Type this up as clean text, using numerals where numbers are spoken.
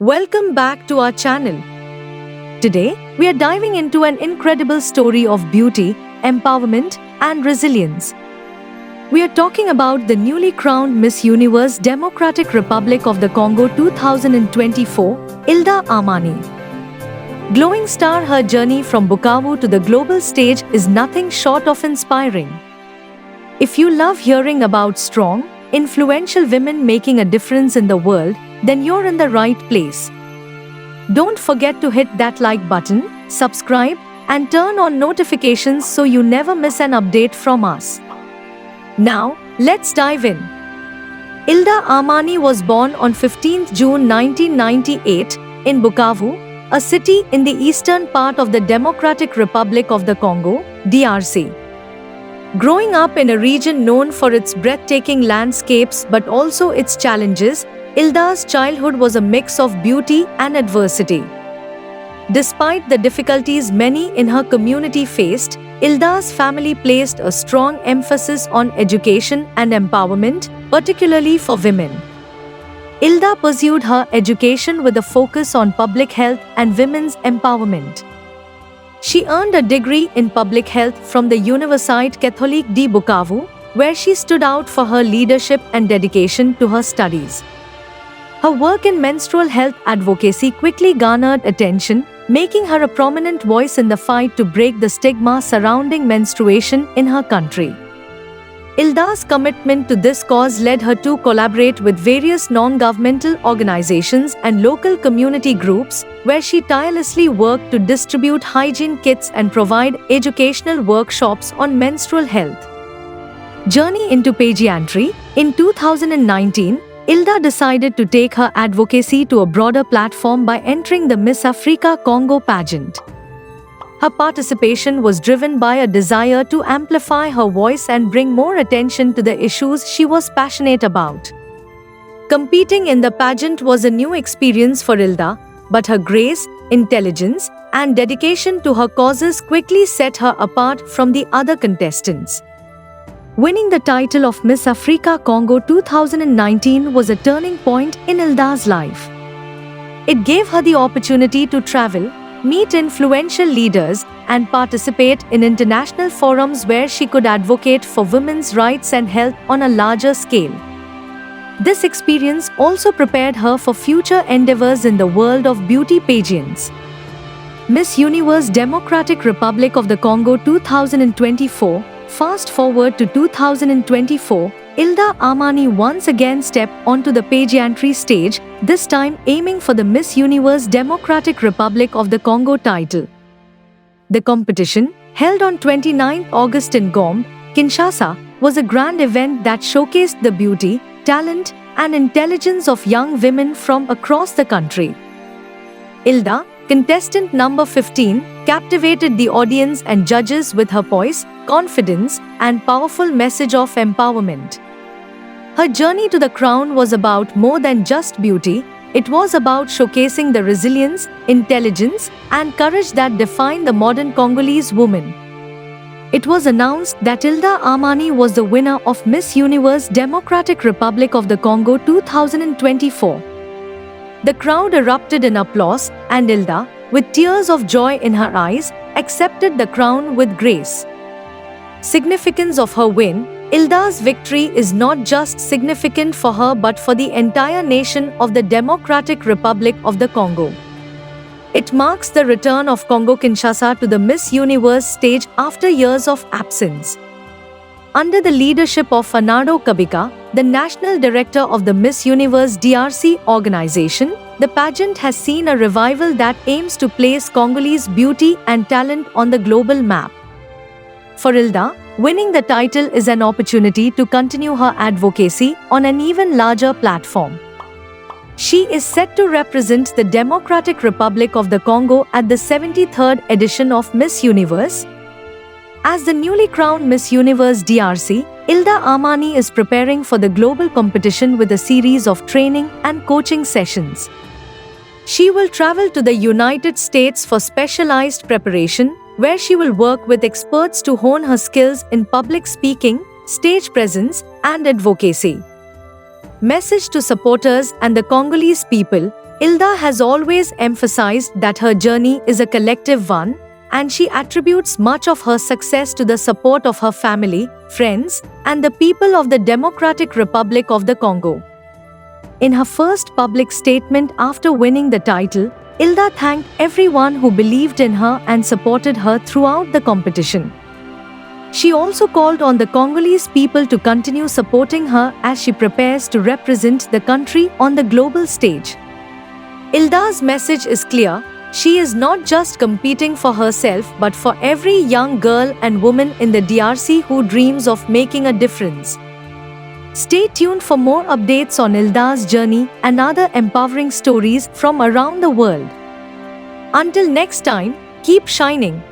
Welcome back to our channel. Today, we are diving into an incredible story of beauty, empowerment, and resilience. We are talking about the newly crowned Miss Universe Democratic Republic of the Congo 2024, Hilda Amani. Glowing star, her journey from Bukavu to the global stage is nothing short of inspiring. If you love hearing about strong, influential women making a difference in the world, then you're in the right place. Don't forget to hit that like button, subscribe, and turn on notifications so you never miss an update from us. Now, let's dive in. Hilda Amani was born on 15th June 1998 in Bukavu, a city in the eastern part of the Democratic Republic of the Congo, DRC. Growing up in a region known for its breathtaking landscapes but also its challenges, Hilda's childhood was a mix of beauty and adversity. Despite the difficulties many in her community faced, Hilda's family placed a strong emphasis on education and empowerment, particularly for women. Hilda pursued her education with a focus on public health and women's empowerment. She earned a degree in public health from the Université Catholique de Bukavu, where she stood out for her leadership and dedication to her studies. Her work in menstrual health advocacy quickly garnered attention, making her a prominent voice in the fight to break the stigma surrounding menstruation in her country. Hilda's commitment to this cause led her to collaborate with various non-governmental organizations and local community groups, where she tirelessly worked to distribute hygiene kits and provide educational workshops on menstrual health. Journey into pageantry. In 2019, Hilda decided to take her advocacy to a broader platform by entering the Miss Africa Congo pageant. Her participation was driven by a desire to amplify her voice and bring more attention to the issues she was passionate about. Competing in the pageant was a new experience for Hilda, but her grace, intelligence, and dedication to her causes quickly set her apart from the other contestants. Winning the title of Miss Africa Congo 2019 was a turning point in Hilda's life. It gave her the opportunity to travel, meet influential leaders, and participate in international forums where she could advocate for women's rights and health on a larger scale. This experience also prepared her for future endeavors in the world of beauty pageants. Miss Universe Democratic Republic of the Congo 2024. Fast forward to 2024, Hilda Amani once again stepped onto the pageantry stage, this time aiming for the Miss Universe Democratic Republic of the Congo title. The competition, held on 29 August in Gombe, Kinshasa, was a grand event that showcased the beauty, talent, and intelligence of young women from across the country. Hilda, contestant number 15, captivated the audience and judges with her poise, confidence, and powerful message of empowerment. Her journey to the crown was about more than just beauty. It was about showcasing the resilience, intelligence, and courage that define the modern Congolese woman. It was announced that Hilda Amani was the winner of Miss Universe Democratic Republic of the Congo 2024. The crowd erupted in applause, and Hilda, with tears of joy in her eyes, accepted the crown with grace. Significance of her win. Hilda's victory is not just significant for her but for the entire nation of the Democratic Republic of the Congo. It marks the return of Congo Kinshasa to the Miss Universe stage after years of absence. Under the leadership of Fernando Kabika, the national director of the Miss Universe DRC organization, the pageant has seen a revival that aims to place Congolese beauty and talent on the global map. For Hilda, winning the title is an opportunity to continue her advocacy on an even larger platform. She is set to represent the Democratic Republic of the Congo at the 73rd edition of Miss Universe. As the newly crowned Miss Universe DRC, Hilda Amani is preparing for the global competition with a series of training and coaching sessions. She will travel to the United States for specialized preparation, where she will work with experts to hone her skills in public speaking, stage presence, and advocacy. Message to supporters and the Congolese people: Ilda has always emphasized that her journey is a collective one, and she attributes much of her success to the support of her family, friends, and the people of the Democratic Republic of the Congo. In her first public statement after winning the title, Ilda thanked everyone who believed in her and supported her throughout the competition. She also called on the Congolese people to continue supporting her as she prepares to represent the country on the global stage. Ilda's message is clear: she is not just competing for herself but for every young girl and woman in the DRC who dreams of making a difference. Stay tuned for more updates on Ilda's journey and other empowering stories from around the world. Until next time, keep shining.